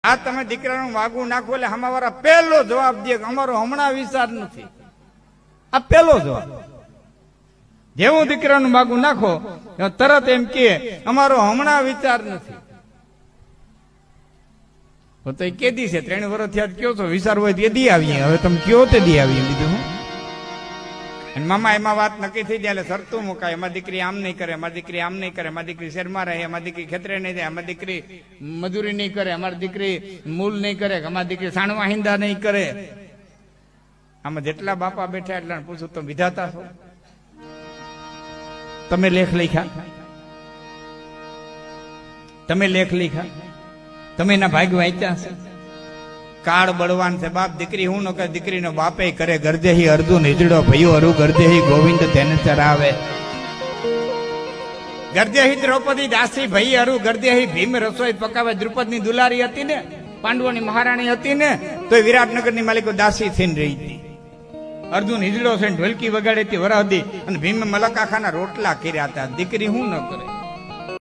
આ તમે દીકરાનું માગું નાખો એટલે અમારા પહેલો જવાબ દે કે અમારો હમણાં વિચાર નથી. આ પહેલો જવાબ. જેવું દીકરાનું માગું નાખો તરત એમ કે અમારો હમણાં વિચાર નથી. તો એ કેદી છે 3 વર્ષ થયા કયો છો વિચાર હોય તે દી આવીએ. હવે તમે કયો તે દી આવીએ બીજું હું. અને મામા એમાં વાત નક્કી થઈ જાય એટલે શરતું મુકાય. એમાં દીકરી આમ નહીં કરે, અમારી દીકરી આમ નહીં કરે, અમારી દીકરી શેરમાં રહે, અમારી દીકરી ખેતરે નહીં જાય, અમારી દીકરી મજૂરી નહીં કરે, અમારી દીકરી મૂલ નહીં કરે, અમારી દીકરી સાણવા હિંદા નહીં કરે. આમાં જેટલા બાપા બેઠા એટલા પૂછું તો વિધાતા છો? તમે લેખ લખ્યા? તમે લેખ લખ્યા? તમે એના ભાગ વાંચ્યા છે? કાળ બળવાન છે બાપ. દીકરી હું ન કરે, દીકરીનો બાપે કરે. ગરદેહી અર્જુન હિજડો ભયો અરુ, ગરદેહી ગોવિંદ તેને ચરાવે. ગરદેહી દ્રૌપદી દાસી ભઈ અરુ, ગરદેહી ભીમ રસોઈ પકાવે. દ્રુપદની દુલારી હતી ને, પાંડવોની મહારાણી હતી ને, તો વિરાટનગરની માલિકો દાસી થઈને રહી હતી. અર્જુન હિજડો છે, ઢોલકી વગાડી હતી વરહદી, અને ભીમ મલકાખાના રોટલા કર્યા હતા. દીકરી હું ન કરે.